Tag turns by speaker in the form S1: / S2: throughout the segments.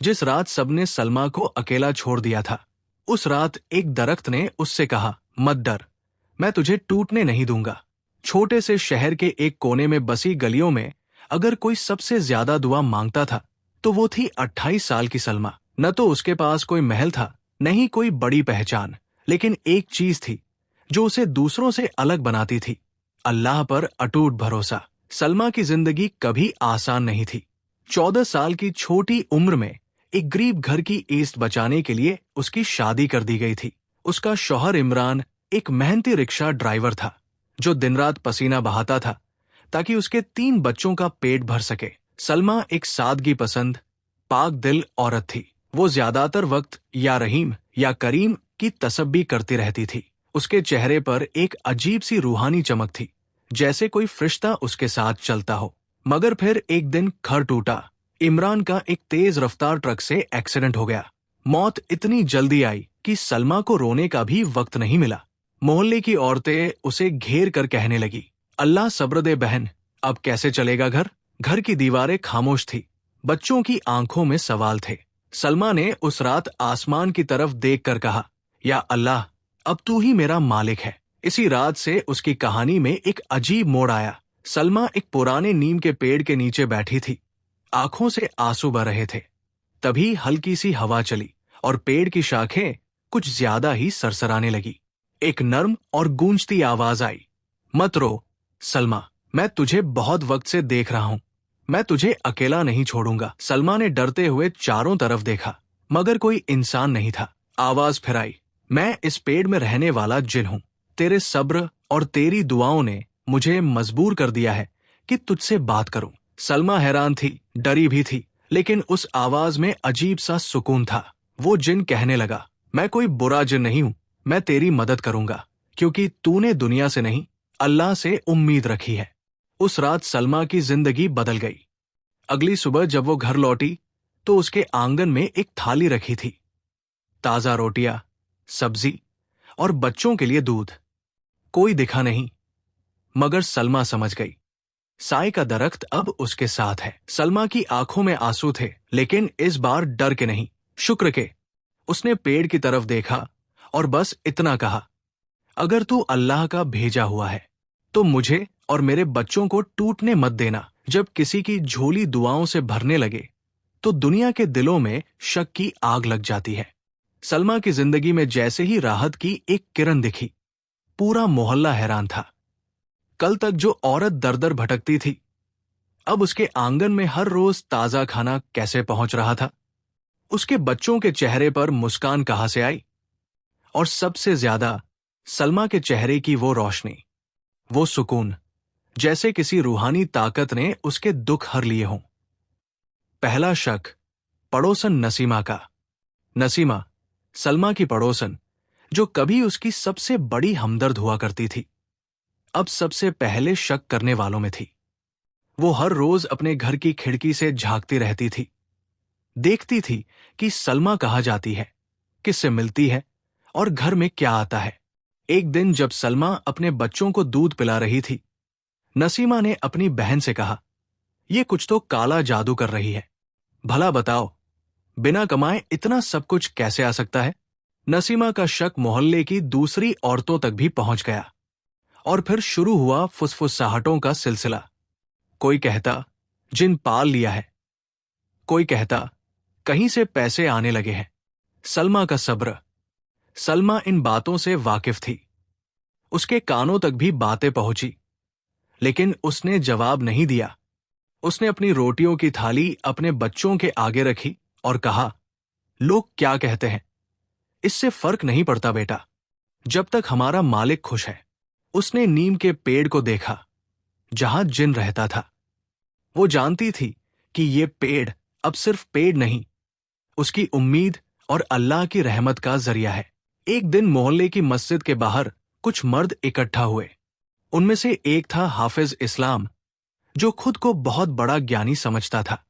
S1: जिस रात सबने सलमा को अकेला छोड़ दिया था, उस रात एक दरख्त ने उससे कहा, मत डर, मैं तुझे टूटने नहीं दूंगा। छोटे से शहर के एक कोने में बसी गलियों में अगर कोई सबसे ज्यादा दुआ मांगता था तो वो थी 28 साल की सलमा। न तो उसके पास कोई महल था, न ही कोई बड़ी पहचान, लेकिन एक चीज थी जो उसे दूसरों से अलग बनाती थी, अल्लाह पर अटूट भरोसा। सलमा की जिंदगी कभी आसान नहीं थी। 14 साल की छोटी उम्र में एक गरीब घर की ईस्ट बचाने के लिए उसकी शादी कर दी गई थी। उसका शौहर इमरान एक मेहनती रिक्शा ड्राइवर था जो दिन रात पसीना बहाता था ताकि उसके 3 बच्चों का पेट भर सके। सलमा एक सादगी पसंद, पाक दिल औरत थी। वो ज्यादातर वक्त या रहीम या करीम की तसब्बी करती रहती थी। उसके चेहरे पर एक अजीब सी रूहानी चमक थी, जैसे कोई फरिश्ता उसके साथ चलता हो। मगर फिर एक दिन खर टूटा। इमरान का एक तेज रफ्तार ट्रक से एक्सीडेंट हो गया। मौत इतनी जल्दी आई कि सलमा को रोने का भी वक्त नहीं मिला। मोहल्ले की औरतें उसे घेर कर कहने लगी, अल्लाह सब्र दे बहन, अब कैसे चलेगा घर। घर की दीवारें खामोश थी, बच्चों की आंखों में सवाल थे। सलमा ने उस रात आसमान की तरफ देखकर कहा, या अल्लाह, अब तू ही मेरा मालिक है। इसी रात से उसकी कहानी में एक अजीब मोड़ आया। सलमा एक पुराने नीम के पेड़ के नीचे बैठी थी, आंखों से आंसू बह रहे थे। तभी हल्की सी हवा चली और पेड़ की शाखें कुछ ज्यादा ही सरसराने लगी। एक नर्म और गूंजती आवाज आई, मत रो सलमा, मैं तुझे बहुत वक्त से देख रहा हूं, मैं तुझे अकेला नहीं छोड़ूंगा। सलमा ने डरते हुए चारों तरफ देखा, मगर कोई इंसान नहीं था। आवाज फिर आई, मैं इस पेड़ में रहने वाला जिन हूं। तेरे सब्र और तेरी दुआओं ने मुझे मजबूर कर दिया है कि तुझसे बात करूं। सलमा हैरान थी, डरी भी थी, लेकिन उस आवाज में अजीब सा सुकून था। वो जिन कहने लगा, मैं कोई बुरा जिन नहीं हूं, मैं तेरी मदद करूंगा, क्योंकि तूने दुनिया से नहीं अल्लाह से उम्मीद रखी है। उस रात सलमा की जिंदगी बदल गई। अगली सुबह जब वो घर लौटी तो उसके आंगन में एक थाली रखी थी, ताजा रोटियां, सब्जी और बच्चों के लिए दूध। कोई दिखा नहीं, मगर सलमा समझ गई, साय का दरख्त अब उसके साथ है। सलमा की आंखों में आंसू थे, लेकिन इस बार डर के नहीं, शुक्र के। उसने पेड़ की तरफ देखा और बस इतना कहा, अगर तू अल्लाह का भेजा हुआ है तो मुझे और मेरे बच्चों को टूटने मत देना। जब किसी की झोली दुआओं से भरने लगे तो दुनिया के दिलों में शक की आग लग जाती है। सलमा की जिंदगी में जैसे ही राहत की एक किरण दिखी, पूरा मोहल्ला हैरान था। कल तक जो औरत दर दर भटकती थी, अब उसके आंगन में हर रोज ताजा खाना कैसे पहुंच रहा था। उसके बच्चों के चेहरे पर मुस्कान कहां से आई, और सबसे ज्यादा सलमा के चेहरे की वो रोशनी, वो सुकून, जैसे किसी रूहानी ताकत ने उसके दुख हर लिए हों। पहला शक पड़ोसन नसीमा का। नसीमा, सलमा की पड़ोसन, जो कभी उसकी सबसे बड़ी हमदर्द हुआ करती थी, अब सबसे पहले शक करने वालों में थी। वो हर रोज अपने घर की खिड़की से झांकती रहती थी, देखती थी कि सलमा कहाँ जाती है, किससे मिलती है और घर में क्या आता है। एक दिन जब सलमा अपने बच्चों को दूध पिला रही थी, नसीमा ने अपनी बहन से कहा, ये कुछ तो काला जादू कर रही है, भला बताओ, बिना कमाए इतना सब कुछ कैसे आ सकता है। नसीमा का शक मोहल्ले की दूसरी औरतों तक भी पहुंच गया और फिर शुरू हुआ फुसफुसाहटों का सिलसिला। कोई कहता जिन पाल लिया है, कोई कहता कहीं से पैसे आने लगे हैं। सलमा का सब्र। सलमा इन बातों से वाकिफ थी, उसके कानों तक भी बातें पहुंची, लेकिन उसने जवाब नहीं दिया। उसने अपनी रोटियों की थाली अपने बच्चों के आगे रखी और कहा, लोग क्या कहते हैं, इससे फर्क नहीं पड़ता बेटा, जब तक हमारा मालिक खुश है। उसने नीम के पेड़ को देखा जहां जिन रहता था। वो जानती थी कि ये पेड़ अब सिर्फ पेड़ नहीं, उसकी उम्मीद और अल्लाह की रहमत का जरिया है। एक दिन मोहल्ले की मस्जिद के बाहर कुछ मर्द इकट्ठा हुए। उनमें से एक था हाफिज इस्लाम, जो खुद को बहुत बड़ा ज्ञानी समझता था।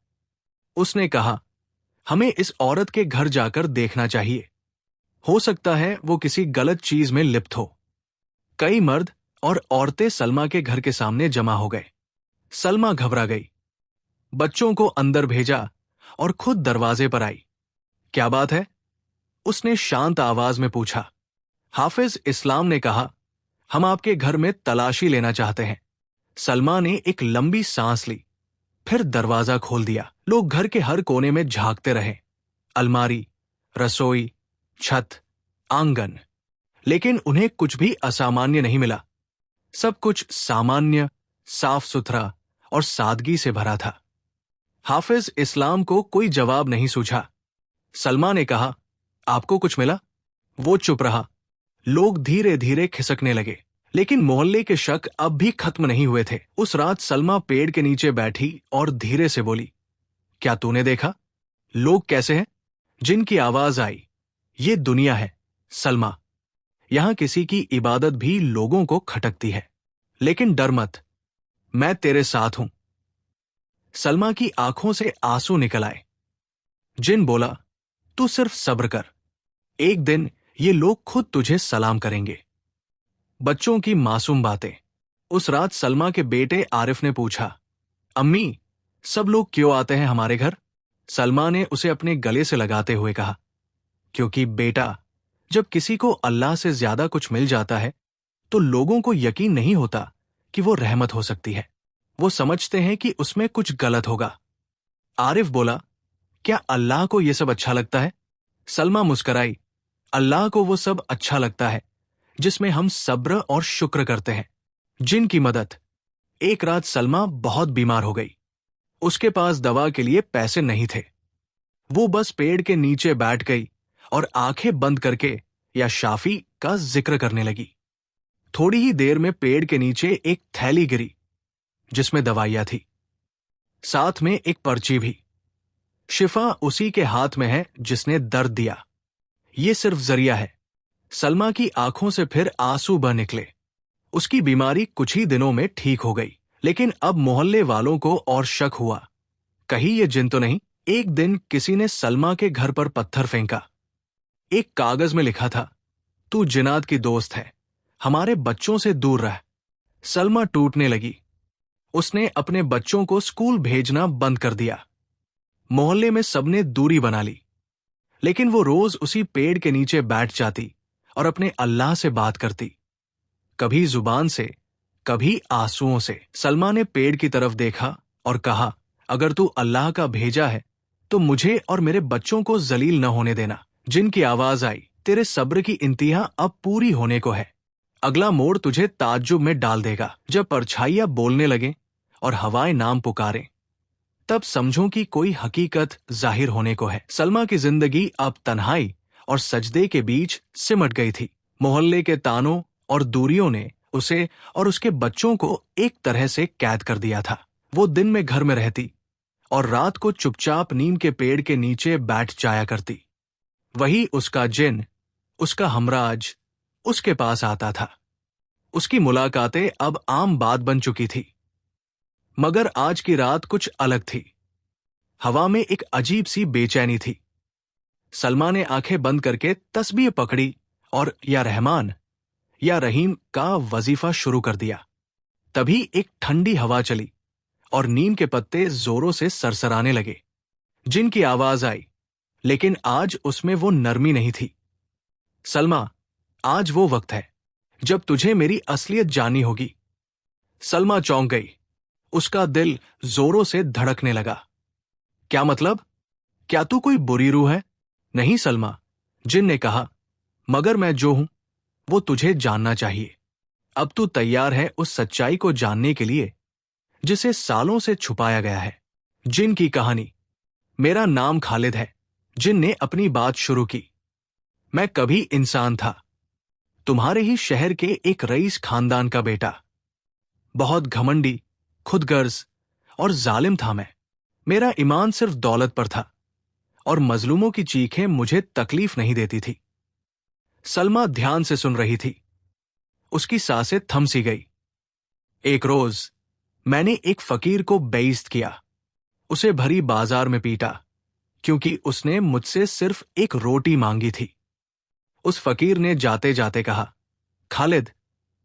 S1: उसने कहा, हमें इस औरत के घर जाकर देखना चाहिए, हो सकता है वो किसी गलत चीज में लिप्त हो। कई मर्द और औरतें सलमा के घर के सामने जमा हो गए। सलमा घबरा गई, बच्चों को अंदर भेजा और खुद दरवाजे पर आई। क्या बात है? उसने शांत आवाज में पूछा। हाफिज इस्लाम ने कहा, हम आपके घर में तलाशी लेना चाहते हैं। सलमा ने एक लंबी सांस ली, फिर दरवाजा खोल दिया। लोग घर के हर कोने में झांकते रहे, अलमारी, रसोई, छत, आंगन, लेकिन उन्हें कुछ भी असामान्य नहीं मिला। सब कुछ सामान्य, साफ सुथरा और सादगी से भरा था। हाफिज इस्लाम को कोई जवाब नहीं सूझा। सलमा ने कहा, आपको कुछ मिला? वो चुप रहा। लोग धीरे धीरे खिसकने लगे, लेकिन मोहल्ले के शक अब भी खत्म नहीं हुए थे। उस रात सलमा पेड़ के नीचे बैठी और धीरे से बोली, क्या तूने देखा? लोग कैसे हैं? जिनकी आवाज आई, ये दुनिया है सलमा। यहां किसी की इबादत भी लोगों को खटकती है, लेकिन डर मत, मैं तेरे साथ हूं। सलमा की आंखों से आंसू निकल आए। जिन बोला, तू सिर्फ सब्र कर, एक दिन ये लोग खुद तुझे सलाम करेंगे। बच्चों की मासूम बातें। उस रात सलमा के बेटे आरिफ ने पूछा, अम्मी, सब लोग क्यों आते हैं हमारे घर? सलमा ने उसे अपने गले से लगाते हुए कहा, क्योंकि बेटा, जब किसी को अल्लाह से ज्यादा कुछ मिल जाता है तो लोगों को यकीन नहीं होता कि वो रहमत हो सकती है। वो समझते हैं कि उसमें कुछ गलत होगा। आरिफ बोला, क्या अल्लाह को ये सब अच्छा लगता है? सलमा मुस्कराई, अल्लाह को वो सब अच्छा लगता है जिसमें हम सब्र और शुक्र करते हैं। जिन की मदद। एक रात सलमा बहुत बीमार हो गई। उसके पास दवा के लिए पैसे नहीं थे। वो बस पेड़ के नीचे बैठ गई और आंखें बंद करके या शाफी का जिक्र करने लगी। थोड़ी ही देर में पेड़ के नीचे एक थैली गिरी जिसमें दवाइयां थी, साथ में एक पर्ची भी। शिफा उसी के हाथ में है जिसने दर्द दिया। ये सिर्फ जरिया है। सलमा की आंखों से फिर आंसू बह निकले। उसकी बीमारी कुछ ही दिनों में ठीक हो गई, लेकिन अब मोहल्ले वालों को और शक हुआ, कहीं ये जिन तो नहीं। एक दिन किसी ने सलमा के घर पर पत्थर फेंका। एक कागज में लिखा था, तू जिनात की दोस्त है, हमारे बच्चों से दूर रह। सलमा टूटने लगी। उसने अपने बच्चों को स्कूल भेजना बंद कर दिया। मोहल्ले में सबने दूरी बना ली, लेकिन वो रोज उसी पेड़ के नीचे बैठ जाती और अपने अल्लाह से बात करती, कभी जुबान से, कभी आंसुओं से। सलमा ने पेड़ की तरफ देखा और कहा, अगर तू अल्लाह का भेजा है तो मुझे और मेरे बच्चों को जलील न होने देना। जिनकी आवाज आई, तेरे सब्र की इंतहा अब पूरी होने को है। अगला मोड़ तुझे ताज्जुब में डाल देगा। जब परछाइयां बोलने लगे और हवाएं नाम पुकारें, तब समझो कि कोई हकीकत जाहिर होने को है। सलमा की जिंदगी अब तन्हाई और सजदे के बीच सिमट गई थी। मोहल्ले के तानों और दूरियों ने उसे और उसके बच्चों को एक तरह से कैद कर दिया था। वो दिन में घर में रहती और रात को चुपचाप नीम के पेड़ के नीचे बैठ जाया करती। वही उसका जिन, उसका हमराज उसके पास आता था। उसकी मुलाकातें अब आम बात बन चुकी थी। मगर आज की रात कुछ अलग थी। हवा में एक अजीब सी बेचैनी थी। सलमा ने आंखें बंद करके तस्बीह पकड़ी और या रहमान या रहीम का वजीफा शुरू कर दिया। तभी एक ठंडी हवा चली और नीम के पत्ते जोरों से सरसराने लगे। जिन की आवाज आई, लेकिन आज उसमें वो नरमी नहीं थी। सलमा, आज वो वक्त है जब तुझे मेरी असलियत जाननी होगी। सलमा चौंक गई। उसका दिल जोरों से धड़कने लगा। क्या मतलब? क्या तू कोई बुरी रूह है? नहीं सलमा, जिन ने कहा, मगर मैं जो हूं वो तुझे जानना चाहिए। अब तू तैयार है उस सच्चाई को जानने के लिए जिसे सालों से छुपाया गया है। जिन की कहानी। मेरा नाम खालिद है। जिन ने अपनी बात शुरू की। मैं कभी इंसान था, तुम्हारे ही शहर के एक रईस खानदान का बेटा। बहुत घमंडी, खुदगर्ज और जालिम था मैं। मेरा ईमान सिर्फ दौलत पर था और मजलूमों की चीखें मुझे तकलीफ नहीं देती थी। सलमा ध्यान से सुन रही थी। उसकी सांसें थम सी गई। एक रोज मैंने एक फकीर को बेइज्जत किया। उसे भरी बाजार में पीटा क्योंकि उसने मुझसे सिर्फ एक रोटी मांगी थी। उस फकीर ने जाते जाते कहा, खालिद,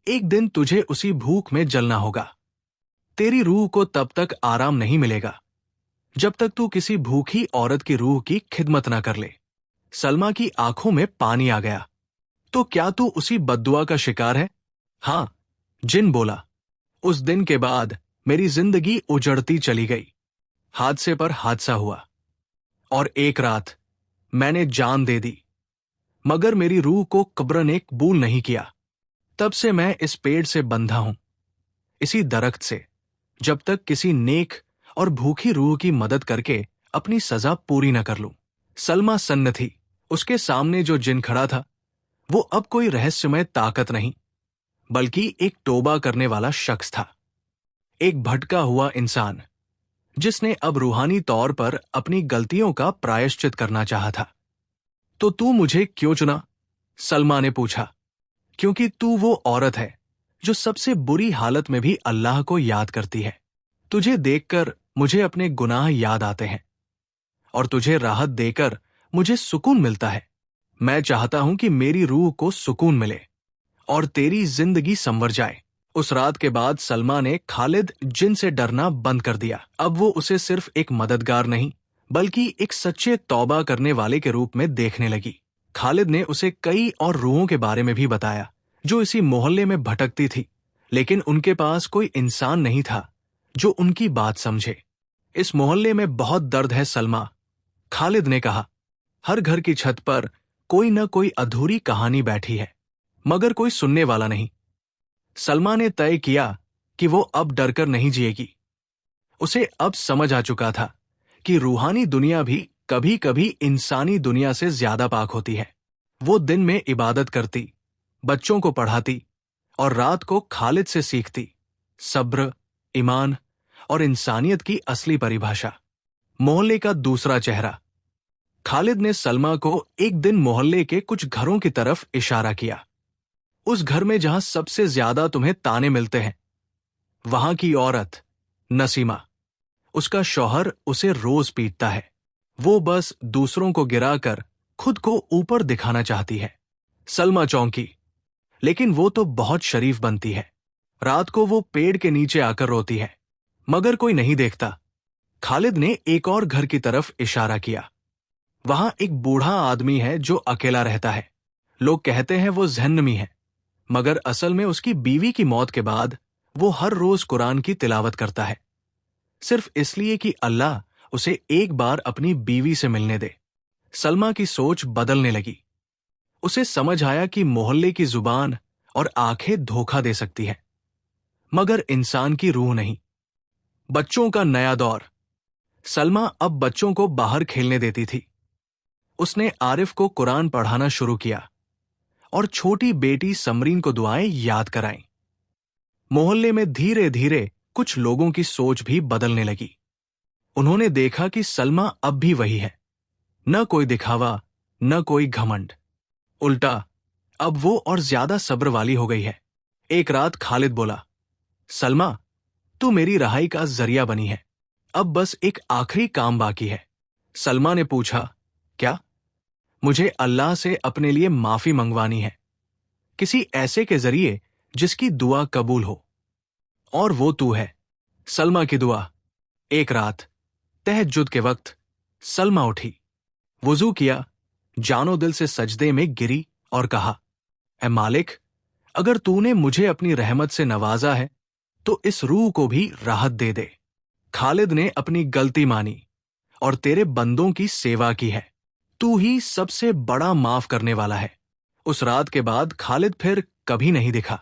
S1: एक दिन तुझे उसी भूख में जलना होगा। तेरी रूह को तब तक आराम नहीं मिलेगा जब तक तू किसी भूखी औरत की रूह की खिदमत ना कर ले। सलमा की आंखों में पानी आ गया। तो क्या तू उसी बद्दुआ का शिकार है? हाँ, जिन बोला। उस दिन के बाद मेरी जिंदगी उजड़ती चली गई। हादसे पर हादसा हुआ और एक रात मैंने जान दे दी, मगर मेरी रूह को कब्र ने कबूल नहीं किया। तब से मैं इस पेड़ से बंधा हूं, इसी दरख्त से, जब तक किसी नेक और भूखी रूह की मदद करके अपनी सजा पूरी न कर लूं। सलमा सन्न थी। उसके सामने जो जिन खड़ा था वो अब कोई रहस्यमय ताकत नहीं, बल्कि एक तौबा करने वाला शख्स था। एक भटका हुआ इंसान जिसने अब रूहानी तौर पर अपनी गलतियों का प्रायश्चित करना चाहा था। तो तू मुझे क्यों चुना? सलमा ने पूछा। क्योंकि तू वो औरत है जो सबसे बुरी हालत में भी अल्लाह को याद करती है। तुझे देखकर मुझे अपने गुनाह याद आते हैं और तुझे राहत देकर मुझे सुकून मिलता है। मैं चाहता हूं कि मेरी रूह को सुकून मिले और तेरी जिंदगी संवर जाए। उस रात के बाद सलमा ने खालिद जिन से डरना बंद कर दिया। अब वो उसे सिर्फ एक मददगार नहीं, बल्कि एक सच्चे तौबा करने वाले के रूप में देखने लगी। खालिद ने उसे कई और रूहों के बारे में भी बताया जो इसी मोहल्ले में भटकती थी, लेकिन उनके पास कोई इंसान नहीं था जो उनकी बात समझे। इस मोहल्ले में बहुत दर्द है सलमा, खालिद ने कहा। हर घर की छत पर कोई न कोई अधूरी कहानी बैठी है, मगर कोई सुनने वाला नहीं। सलमा ने तय किया कि वो अब डरकर नहीं जिएगी। उसे अब समझ आ चुका था कि रूहानी दुनिया भी कभी कभी इंसानी दुनिया से ज्यादा पाक होती है। वो दिन में इबादत करती, बच्चों को पढ़ाती और रात को खालिद से सीखती सब्र, ईमान और इंसानियत की असली परिभाषा। मोहल्ले का दूसरा चेहरा। खालिद ने सलमा को एक दिन मोहल्ले के कुछ घरों की तरफ इशारा किया। उस घर में जहां सबसे ज्यादा तुम्हें ताने मिलते हैं, वहां की औरत नसीमा, उसका शौहर उसे रोज पीटता है। वो बस दूसरों को गिराकर खुद को ऊपर दिखाना चाहती है। सलमा चौंकी, लेकिन वो तो बहुत शरीफ बनती है। रात को वो पेड़ के नीचे आकर रोती है, मगर कोई नहीं देखता। खालिद ने एक और घर की तरफ इशारा किया। वहां एक बूढ़ा आदमी है जो अकेला रहता है। लोग कहते हैं वो जहन्नमी है, मगर असल में उसकी बीवी की मौत के बाद वो हर रोज कुरान की तिलावत करता है, सिर्फ इसलिए कि अल्लाह उसे एक बार अपनी बीवी से मिलने दे। सलमा की सोच बदलने लगी। उसे समझ आया कि मोहल्ले की जुबान और आंखें धोखा दे सकती है, मगर इंसान की रूह नहीं। बच्चों का नया दौर। सलमा अब बच्चों को बाहर खेलने देती थी। उसने आरिफ को कुरान पढ़ाना शुरू किया और छोटी बेटी समरीन को दुआएं याद कराईं। मोहल्ले में धीरे धीरे कुछ लोगों की सोच भी बदलने लगी। उन्होंने देखा कि सलमा अब भी वही है, न कोई दिखावा, न कोई घमंड। उल्टा अब वो और ज्यादा सब्र वाली हो गई है। एक रात खालिद बोला, सलमा, तू मेरी रहाई का जरिया बनी है। अब बस एक आखिरी काम बाकी है। सलमा ने पूछा, क्या? मुझे अल्लाह से अपने लिए माफी मंगवानी है, किसी ऐसे के जरिए जिसकी दुआ कबूल हो, और वो तू है। सलमा की दुआ। एक रात तहज्जुद के वक्त सलमा उठी, वुजू किया, जानो दिल से सजदे में गिरी और कहा, ऐ मालिक, अगर तूने मुझे अपनी रहमत से नवाजा है तो इस रूह को भी राहत दे दे। खालिद ने अपनी गलती मानी और तेरे बंदों की सेवा की है। तू ही सबसे बड़ा माफ करने वाला है। उस रात के बाद खालिद फिर कभी नहीं दिखा।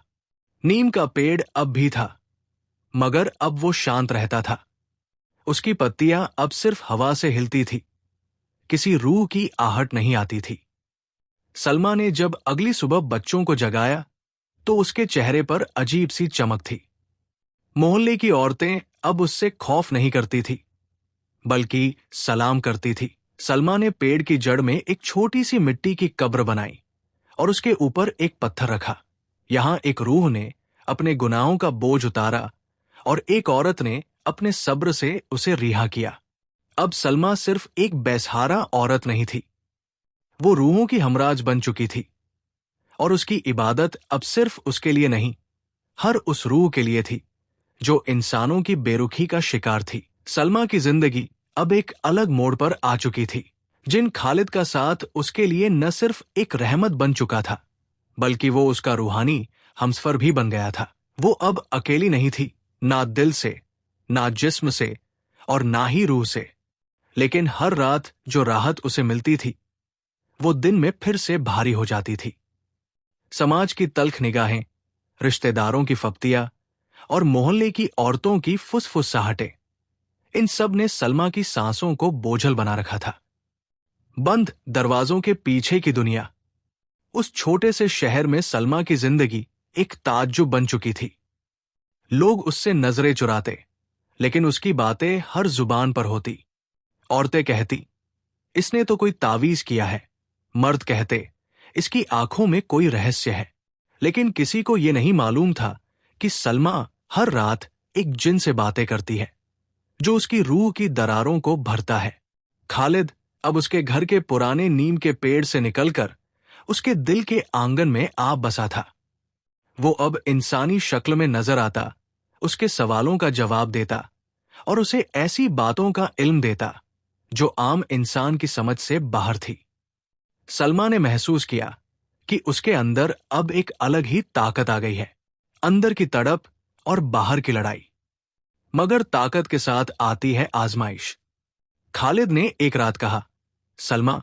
S1: नीम का पेड़ अब भी था, मगर अब वो शांत रहता था। उसकी पत्तियां अब सिर्फ हवा से हिलती थी, किसी रूह की आहट नहीं आती थी। सलमा ने जब अगली सुबह बच्चों को जगाया तो उसके चेहरे पर अजीब सी चमक थी। मोहल्ले की औरतें अब उससे खौफ नहीं करती थी, बल्कि सलाम करती थी। सलमा ने पेड़ की जड़ में एक छोटी सी मिट्टी की कब्र बनाई और उसके ऊपर एक पत्थर रखा। यहां एक रूह ने अपने गुनाहों का बोझ उतारा और एक औरत ने अपने सब्र से उसे रिहा किया। अब सलमा सिर्फ एक बेसहारा औरत नहीं थी, वो रूहों की हमराज बन चुकी थी, और उसकी इबादत अब सिर्फ उसके लिए नहीं, हर उस रूह के लिए थी जो इंसानों की बेरुखी का शिकार थी। सलमा की जिंदगी अब एक अलग मोड़ पर आ चुकी थी। जिन खालिद का साथ उसके लिए न सिर्फ एक रहमत बन चुका था, बल्कि वो उसका रूहानी हमसफर भी बन गया था। वो अब अकेली नहीं थी, ना दिल से, ना जिस्म से, और ना ही रूह से। लेकिन हर रात जो राहत उसे मिलती थी, वो दिन में फिर से भारी हो जाती थी। समाज की तल्ख निगाहें, रिश्तेदारों की फप्तियां और मोहल्ले की औरतों की फुसफुसाहटें, इन सब ने सलमा की सांसों को बोझल बना रखा था। बंद दरवाजों के पीछे की दुनिया, उस छोटे से शहर में सलमा की जिंदगी एक ताज्जुब बन चुकी थी। लोग उससे नजरें चुराते, लेकिन उसकी बातें हर जुबान पर होती। औरतें कहती, इसने तो कोई तावीज किया है। मर्द कहते, इसकी आंखों में कोई रहस्य है। लेकिन किसी को यह नहीं मालूम था कि सलमा हर रात एक जिन से बातें करती है, जो उसकी रूह की दरारों को भरता है। खालिद अब उसके घर के पुराने नीम के पेड़ से निकलकर उसके दिल के आंगन में आ बसा था। वो अब इंसानी शक्ल में नजर आता, उसके सवालों का जवाब देता और उसे ऐसी बातों का इल्म देता जो आम इंसान की समझ से बाहर थी। सलमा ने महसूस किया कि उसके अंदर अब एक अलग ही ताकत आ गई है, अंदर की तड़प और बाहर की लड़ाई। मगर ताकत के साथ आती है आजमाइश। खालिद ने एक रात कहा, सलमा,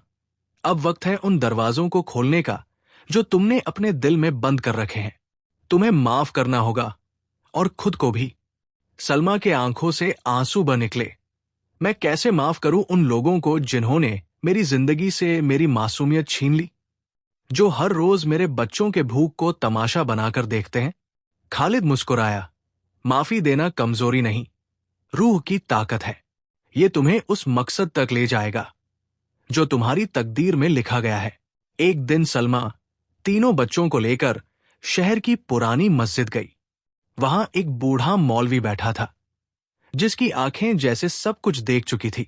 S1: अब वक्त है उन दरवाजों को खोलने का जो तुमने अपने दिल में बंद कर रखे हैं। तुम्हें माफ करना होगा, और खुद को भी। सलमा के आंखों से आंसू बह निकले। मैं कैसे माफ करूं उन लोगों को जिन्होंने मेरी जिंदगी से मेरी मासूमियत छीन ली, जो हर रोज मेरे बच्चों के भूख को तमाशा बनाकर देखते हैं। खालिद मुस्कुराया, माफी देना कमजोरी नहीं, रूह की ताकत है। ये तुम्हें उस मकसद तक ले जाएगा जो तुम्हारी तकदीर में लिखा गया है। एक दिन सलमा तीनों बच्चों को लेकर शहर की पुरानी मस्जिद गई। वहां एक बूढ़ा मौलवी बैठा था, जिसकी आंखें जैसे सब कुछ देख चुकी थी।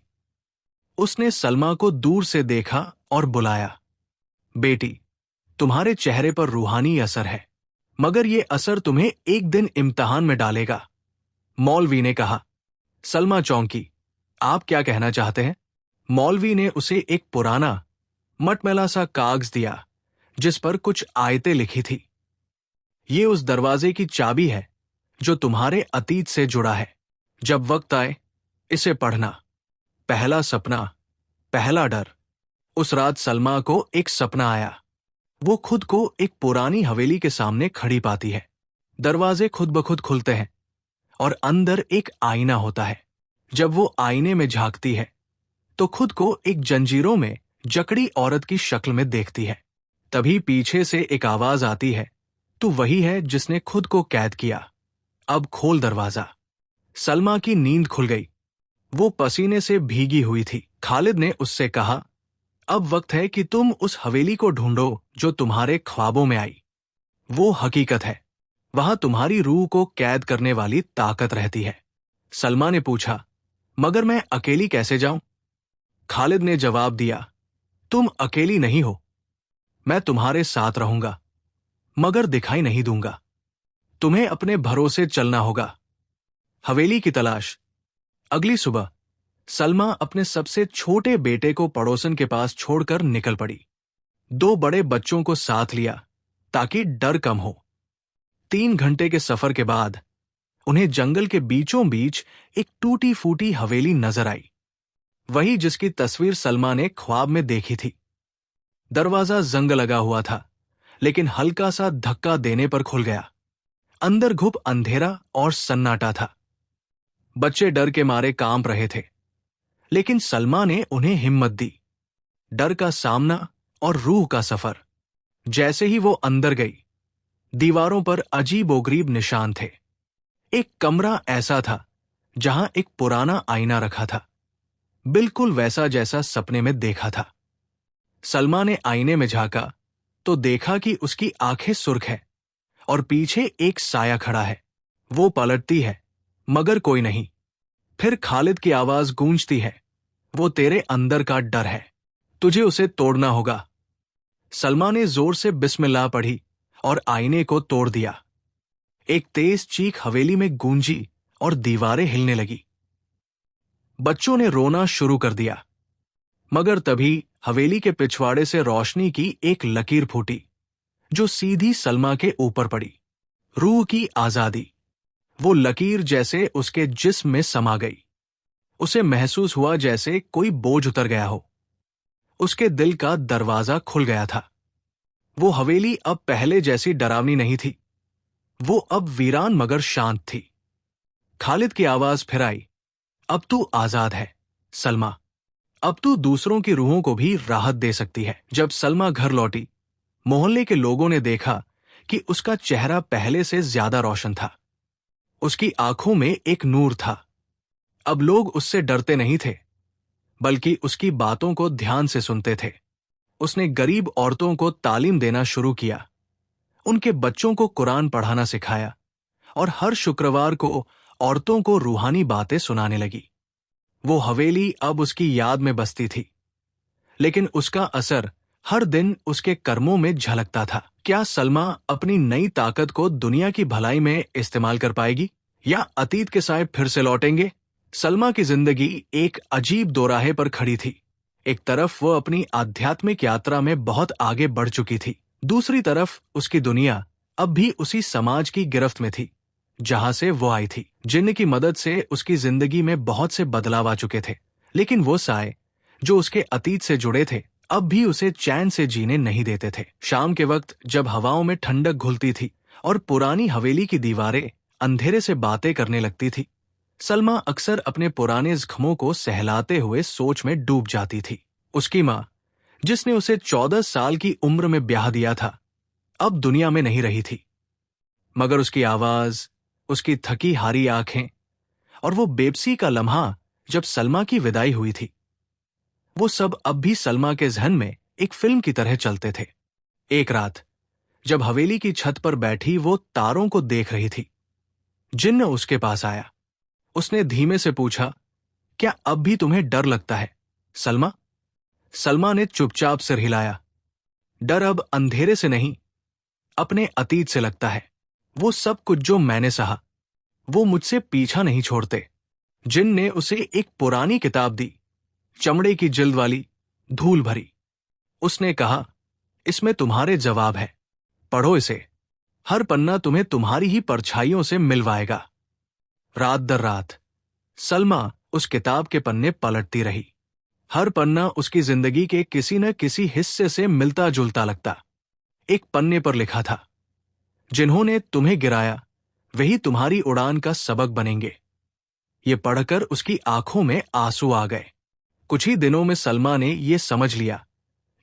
S1: उसने सलमा को दूर से देखा और बुलाया, बेटी, तुम्हारे चेहरे पर रूहानी असर है, मगर यह असर तुम्हें एक दिन इम्तिहान में डालेगा। मौलवी ने कहा। सलमा चौंकी, आप क्या कहना चाहते हैं? मौलवी ने उसे एक पुराना मटमैला सा कागज दिया, जिस पर कुछ आयतें लिखी थी। ये उस दरवाजे की चाबी है जो तुम्हारे अतीत से जुड़ा है। जब वक्त आए, इसे पढ़ना। पहला सपना, पहला डर। उस रात सलमा को एक सपना आया। वो खुद को एक पुरानी हवेली के सामने खड़ी पाती है। दरवाजे खुद ब खुद खुलते हैं और अंदर एक आईना होता है। जब वो आईने में झांकती है तो खुद को एक जंजीरों में जकड़ी औरत की शक्ल में देखती है। तभी पीछे से एक आवाज आती है, तू वही है जिसने खुद को कैद किया, अब खोल दरवाजा। सलमा की नींद खुल गई। वो पसीने से भीगी हुई थी। खालिद ने उससे कहा, अब वक्त है कि तुम उस हवेली को ढूंढो जो तुम्हारे ख्वाबों में आई। वो हकीकत है, वहां तुम्हारी रूह को कैद करने वाली ताकत रहती है। सलमा ने पूछा, मगर मैं अकेली कैसे जाऊं? खालिद ने जवाब दिया, तुम अकेली नहीं हो। मैं तुम्हारे साथ रहूंगा, मगर दिखाई नहीं दूंगा। तुम्हें अपने भरोसे चलना होगा। हवेली की तलाश। अगली सुबह सलमा अपने सबसे छोटे बेटे को पड़ोसन के पास छोड़कर निकल पड़ी। 2 बड़े बच्चों को साथ लिया ताकि डर कम हो। 3 घंटे के सफर के बाद उन्हें जंगल के बीचों बीच एक टूटी फूटी हवेली नजर आई, वही जिसकी तस्वीर सलमा ने ख्वाब में देखी थी। दरवाजा जंग लगा हुआ था, लेकिन हल्का सा धक्का देने पर खुल गया। अंदर घुप अंधेरा और सन्नाटा था। बच्चे डर के मारे कांप रहे थे, लेकिन सलमा ने उन्हें हिम्मत दी। डर का सामना और रूह का सफर। जैसे ही वो अंदर गई, दीवारों पर अजीबोगरीब निशान थे। एक कमरा ऐसा था जहां एक पुराना आईना रखा था, बिल्कुल वैसा जैसा सपने में देखा था। सलमा ने आईने में झांका तो देखा कि उसकी आंखें सुर्ख है और पीछे एक साया खड़ा है। वो पलटती है, मगर कोई नहीं। फिर खालिद की आवाज गूंजती है, वो तेरे अंदर का डर है, तुझे उसे तोड़ना होगा। सलमा ने जोर से बिस्मिल्लाह पढ़ी और आईने को तोड़ दिया। एक तेज चीख हवेली में गूंजी और दीवारें हिलने लगी। बच्चों ने रोना शुरू कर दिया। मगर तभी हवेली के पिछवाड़े से रोशनी की एक लकीर फूटी, जो सीधी सलमा के ऊपर पड़ी। रूह की आजादी। वो लकीर जैसे उसके जिस्म में समा गई। उसे महसूस हुआ जैसे कोई बोझ उतर गया हो। उसके दिल का दरवाजा खुल गया था। वो हवेली अब पहले जैसी डरावनी नहीं थी। वो अब वीरान मगर शांत थी। खालिद की आवाज फिर आई, अब तू आजाद है सलमा। अब तू दूसरों की रूहों को भी राहत दे सकती है। जब सलमा घर लौटी, मोहल्ले के लोगों ने देखा कि उसका चेहरा पहले से ज्यादा रोशन था। उसकी आंखों में एक नूर था। अब लोग उससे डरते नहीं थे, बल्कि उसकी बातों को ध्यान से सुनते थे। उसने गरीब औरतों को तालीम देना शुरू किया, उनके बच्चों को कुरान पढ़ाना सिखाया और हर शुक्रवार को औरतों को रूहानी बातें सुनाने लगी। वो हवेली अब उसकी याद में बसती थी, लेकिन उसका असर हर दिन उसके कर्मों में झलकता था। क्या सलमा अपनी नई ताकत को दुनिया की भलाई में इस्तेमाल कर पाएगी, या अतीत के साए फिर से लौटेंगे? सलमा की जिंदगी एक अजीब दोराहे पर खड़ी थी। एक तरफ वो अपनी आध्यात्मिक यात्रा में बहुत आगे बढ़ चुकी थी, दूसरी तरफ उसकी दुनिया अब भी उसी समाज की गिरफ्त में थी जहां से वो आई थी। जिन्न की मदद से उसकी जिंदगी में बहुत से बदलाव आ चुके थे, लेकिन वो साए जो उसके अतीत से जुड़े थे अब भी उसे चैन से जीने नहीं देते थे। शाम के वक्त जब हवाओं में ठंडक घुलती थी और पुरानी हवेली की दीवारें अंधेरे से बातें करने लगती थी, सलमा अक्सर अपने पुराने जख्मों को सहलाते हुए सोच में डूब जाती थी। उसकी माँ, जिसने उसे 14 साल की उम्र में ब्याह दिया था, अब दुनिया में नहीं रही थी, मगर उसकी आवाज, उसकी थकी हारी आंखें और वो बेबसी का लम्हा जब सलमा की विदाई हुई थी, वो सब अब भी सलमा के जहन में एक फिल्म की तरह चलते थे। एक रात जब हवेली की छत पर बैठी वो तारों को देख रही थी, जिन्न उसके पास आया। उसने धीमे से पूछा, क्या अब भी तुम्हें डर लगता है सलमा? सलमा ने चुपचाप सिर हिलाया। डर अब अंधेरे से नहीं, अपने अतीत से लगता है। वो सब कुछ जो मैंने सहा, वो मुझसे पीछा नहीं छोड़ते। जिन्न ने उसे एक पुरानी किताब दी, चमड़े की जिल्द वाली, धूल भरी। उसने कहा, इसमें तुम्हारे जवाब है, पढ़ो इसे। हर पन्ना तुम्हें तुम्हारी ही परछाइयों से मिलवाएगा। रात दर रात सलमा उस किताब के पन्ने पलटती रही। हर पन्ना उसकी जिंदगी के किसी न किसी हिस्से से मिलता जुलता लगता। एक पन्ने पर लिखा था, जिन्होंने तुम्हें गिराया वही तुम्हारी उड़ान का सबक बनेंगे। ये पढ़कर उसकी आंखों में आंसू आ गए। कुछ ही दिनों में सलमा ने यह समझ लिया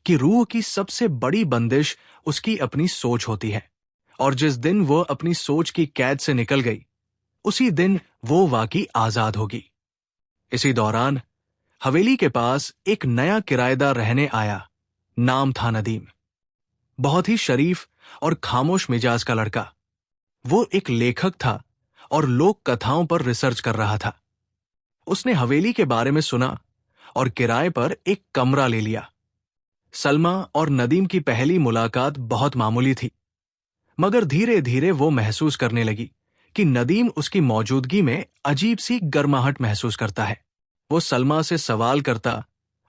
S1: कि रूह की सबसे बड़ी बंदिश उसकी अपनी सोच होती है, और जिस दिन वो अपनी सोच की कैद से निकल गई, उसी दिन वो वाकई आजाद होगी। इसी दौरान हवेली के पास एक नया किराएदार रहने आया। नाम था नदीम। बहुत ही शरीफ और खामोश मिजाज का लड़का। वो एक लेखक था और लोक कथाओं पर रिसर्च कर रहा था। उसने हवेली के बारे में सुना और किराए पर एक कमरा ले लिया। सलमा और नदीम की पहली मुलाकात बहुत मामूली थी, मगर धीरे धीरे वो महसूस करने लगी कि नदीम उसकी मौजूदगी में अजीब सी गर्माहट महसूस करता है। वो सलमा से सवाल करता,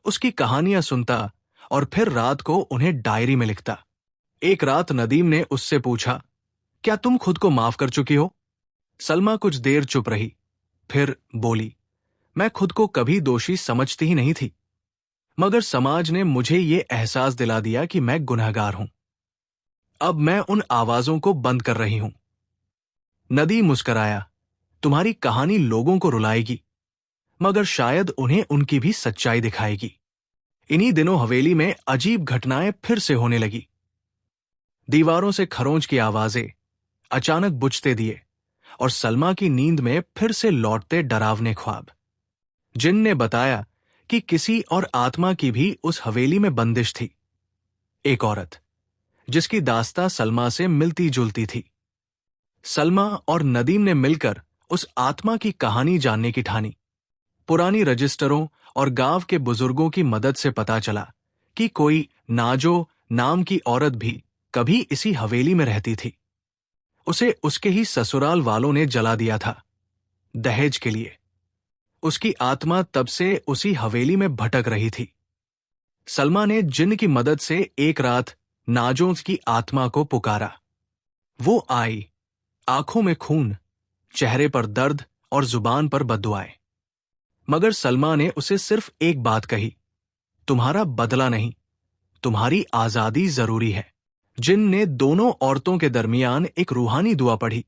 S1: उसकी कहानियां सुनता और फिर रात को उन्हें डायरी में लिखता। एक रात नदीम ने उससे पूछा, क्या तुम खुद को माफ कर चुकी हो? सलमा कुछ देर चुप रही, फिर बोली, मैं खुद को कभी दोषी समझती ही नहीं थी, मगर समाज ने मुझे ये एहसास दिला दिया कि मैं गुनहगार हूं। अब मैं उन आवाजों को बंद कर रही हूं। नदीम मुस्कराया, तुम्हारी कहानी लोगों को रुलाएगी, मगर शायद उन्हें उनकी भी सच्चाई दिखाएगी। इन्हीं दिनों हवेली में अजीब घटनाएं फिर से होने लगी। दीवारों से खरोंच की आवाजें, अचानक बुझते दिए और सलमा की नींद में फिर से लौटते डरावने ख्वाब। जिन्न ने बताया कि किसी और आत्मा की भी उस हवेली में बंदिश थी। एक औरत जिसकी दास्तां सलमा से मिलती जुलती थी। सलमा और नदीम ने मिलकर उस आत्मा की कहानी जानने की ठानी। पुरानी रजिस्टरों और गांव के बुजुर्गों की मदद से पता चला कि कोई नाजो नाम की औरत भी कभी इसी हवेली में रहती थी। उसे उसके ही ससुराल वालों ने जला दिया था, दहेज के लिए। उसकी आत्मा तब से उसी हवेली में भटक रही थी। सलमा ने जिन्न की मदद से एक रात नाजों की आत्मा को पुकारा। वो आई, आंखों में खून, चेहरे पर दर्द और जुबान पर बद्दुआएं। मगर सलमा ने उसे सिर्फ एक बात कही, तुम्हारा बदला नहीं, तुम्हारी आजादी जरूरी है। जिन्न ने दोनों औरतों के दरमियान एक रूहानी दुआ पढ़ी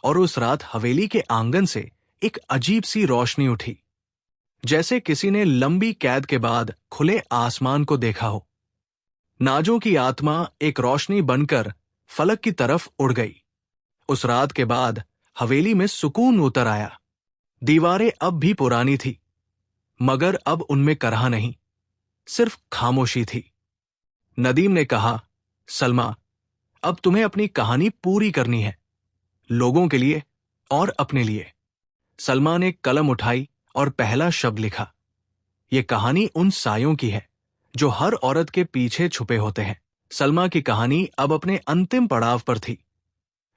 S1: और उस रात हवेली के आंगन से एक अजीब सी रोशनी उठी, जैसे किसी ने लंबी कैद के बाद खुले आसमान को देखा हो। नाजों की आत्मा एक रोशनी बनकर फलक की तरफ उड़ गई। उस रात के बाद हवेली में सुकून उतर आया। दीवारें अब भी पुरानी थी, मगर अब उनमें करहा नहीं, सिर्फ खामोशी थी। नदीम ने कहा, सलमा, अब तुम्हें अपनी कहानी पूरी करनी है, लोगों के लिए और अपने लिए। सलमा ने कलम उठाई और पहला शब्द लिखा। यह कहानी उन सायों की है जो हर औरत के पीछे छुपे होते हैं। सलमा की कहानी अब अपने अंतिम पड़ाव पर थी,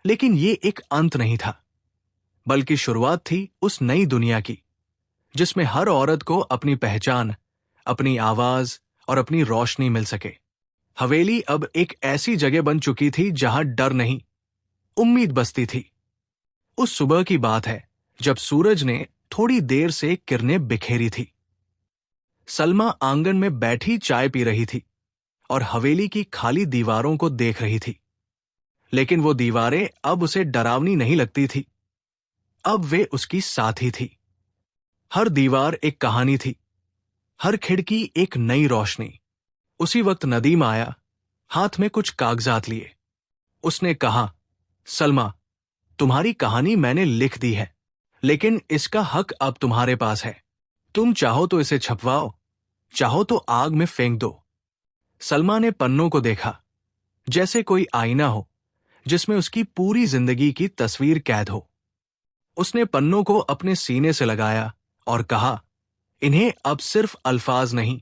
S1: लेकिन ये एक अंत नहीं था, बल्कि शुरुआत थी उस नई दुनिया की, जिसमें हर औरत को अपनी पहचान, अपनी आवाज और अपनी रोशनी मिल सके। हवेली अब एक ऐसी जगह बन चुकी थी जहां डर नहीं, उम्मीद बसती थी। उस सुबह की बात है जब सूरज ने थोड़ी देर से किरणें बिखेरी थी। सलमा आंगन में बैठी चाय पी रही थी और हवेली की खाली दीवारों को देख रही थी। लेकिन वो दीवारें अब उसे डरावनी नहीं लगती थी, अब वे उसकी साथी थी। हर दीवार एक कहानी थी, हर खिड़की एक नई रोशनी। उसी वक्त नदीम आया, हाथ में कुछ कागजात लिए। उसने कहा, सलमा, तुम्हारी कहानी मैंने लिख दी है, लेकिन इसका हक अब तुम्हारे पास है। तुम चाहो तो इसे छपवाओ, चाहो तो आग में फेंक दो। सलमा ने पन्नों को देखा, जैसे कोई आईना हो जिसमें उसकी पूरी जिंदगी की तस्वीर कैद हो। उसने पन्नों को अपने सीने से लगाया और कहा, इन्हें अब सिर्फ अल्फाज नहीं,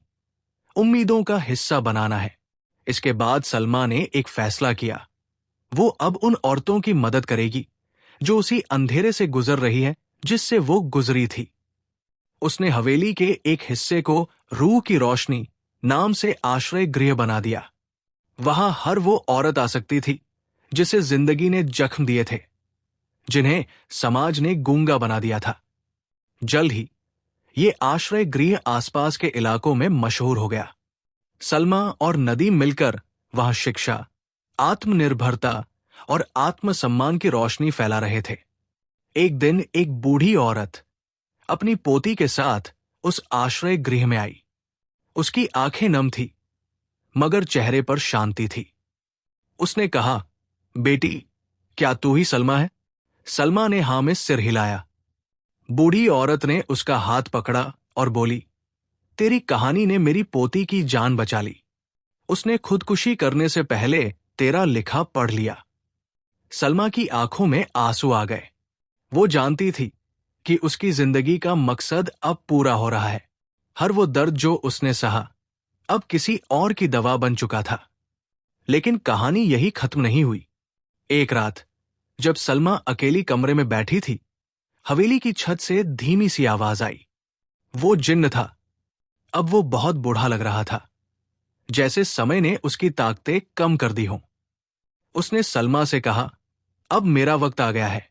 S1: उम्मीदों का हिस्सा बनाना है। इसके बाद सलमा ने एक फैसला किया। वो अब उन औरतों की मदद करेगी जो उसी अंधेरे से गुजर रही है जिससे वो गुजरी थी। उसने हवेली के एक हिस्से को रूह की रोशनी नाम से आश्रय गृह बना दिया। वहां हर वो औरत आ सकती थी जिसे जिंदगी ने जख्म दिए थे, जिन्हें समाज ने गूंगा बना दिया था। जल्द ही ये आश्रय गृह आसपास के इलाकों में मशहूर हो गया। सलमा और नदीम मिलकर वहां शिक्षा, आत्मनिर्भरता और आत्मसम्मान की रोशनी फैला रहे थे। एक दिन एक बूढ़ी औरत अपनी पोती के साथ उस आश्रय गृह में आई। उसकी आंखें नम थी, मगर चेहरे पर शांति थी। उसने कहा, बेटी, क्या तू ही सलमा है? सलमा ने हां में सिर हिलाया। बूढ़ी औरत ने उसका हाथ पकड़ा और बोली, तेरी कहानी ने मेरी पोती की जान बचा ली। उसने खुदकुशी करने से पहले तेरा लिखा पढ़ लिया। सलमा की आंखों में आंसू आ गए। वो जानती थी कि उसकी जिंदगी का मकसद अब पूरा हो रहा है। हर वो दर्द जो उसने सहा अब किसी और की दवा बन चुका था। लेकिन कहानी यही खत्म नहीं हुई। एक रात जब सलमा अकेली कमरे में बैठी थी, हवेली की छत से धीमी सी आवाज आई। वो जिन्न था। अब वो बहुत बूढ़ा लग रहा था, जैसे समय ने उसकी ताकतें कम कर दी हों। उसने सलमा से कहा, अब मेरा वक्त आ गया है,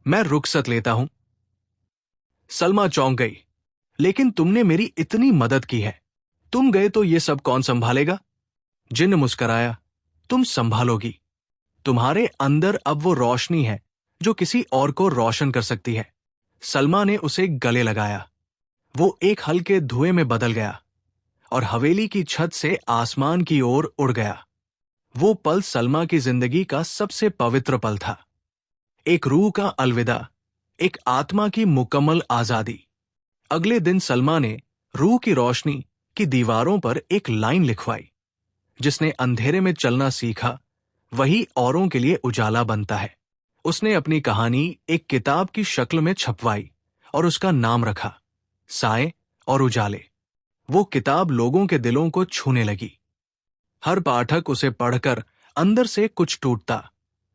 S1: मैं रुखसत लेता हूं। सलमा चौंक गई, लेकिन तुमने मेरी इतनी मदद की है, तुम गए तो ये सब कौन संभालेगा? जिन्न मुस्कराया, तुम संभालोगी। तुम्हारे अंदर अब वो रोशनी है जो किसी और को रोशन कर सकती है। सलमा ने उसे गले लगाया। वो एक हल्के धुएं में बदल गया और हवेली की छत से आसमान की ओर उड़ गया। वो पल सलमा की जिंदगी का सबसे पवित्र पल था। एक रूह का अलविदा, एक आत्मा की मुकम्मल आजादी। अगले दिन सलमा ने रूह की रोशनी की दीवारों पर एक लाइन लिखवाई, जिसने अंधेरे में चलना सीखा वही औरों के लिए उजाला बनता है। उसने अपनी कहानी एक किताब की शक्ल में छपवाई और उसका नाम रखा, साए और उजाले। वो किताब लोगों के दिलों को छूने लगी। हर पाठक उसे पढ़कर अंदर से कुछ टूटता,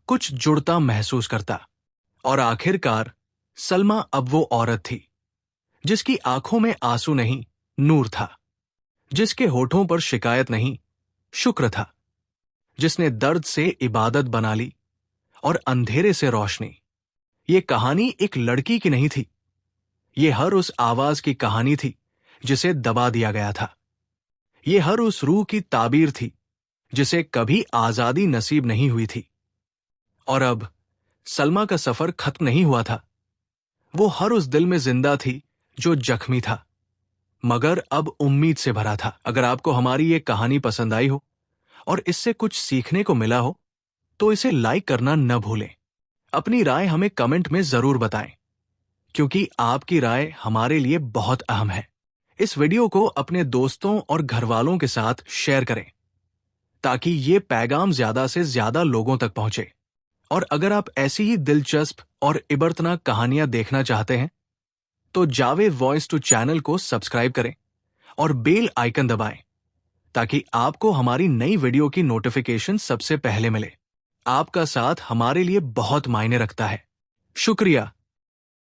S1: कुछ जुड़ता महसूस करता। और आखिरकार सलमा अब वो औरत थी जिसकी आंखों में आंसू नहीं, नूर था। जिसके होठों पर शिकायत नहीं, शुक्र था। जिसने दर्द से इबादत बना ली और अंधेरे से रोशनी। ये कहानी एक लड़की की नहीं थी, ये हर उस आवाज की कहानी थी जिसे दबा दिया गया था। ये हर उस रूह की ताबीर थी जिसे कभी आजादी नसीब नहीं हुई थी। और अब सलमा का सफर खत्म नहीं हुआ था। वो हर उस दिल में जिंदा थी जो जख्मी था, मगर अब उम्मीद से भरा था। अगर आपको हमारी ये कहानी पसंद आई हो और इससे कुछ सीखने को मिला हो तो इसे लाइक करना न भूलें। अपनी राय हमें कमेंट में जरूर बताएं, क्योंकि आपकी राय हमारे लिए बहुत अहम है। इस वीडियो को अपने दोस्तों और घरवालों के साथ शेयर करें ताकि ये पैगाम ज्यादा से ज्यादा लोगों तक पहुंचे। और अगर आप ऐसी ही दिलचस्प और इबरतनाक कहानियां देखना चाहते हैं तो जावेद वॉइस टू चैनल को सब्सक्राइब करें और बेल आइकन दबाएं ताकि आपको हमारी नई वीडियो की नोटिफिकेशन सबसे पहले मिले। आपका साथ हमारे लिए बहुत मायने रखता है। शुक्रिया।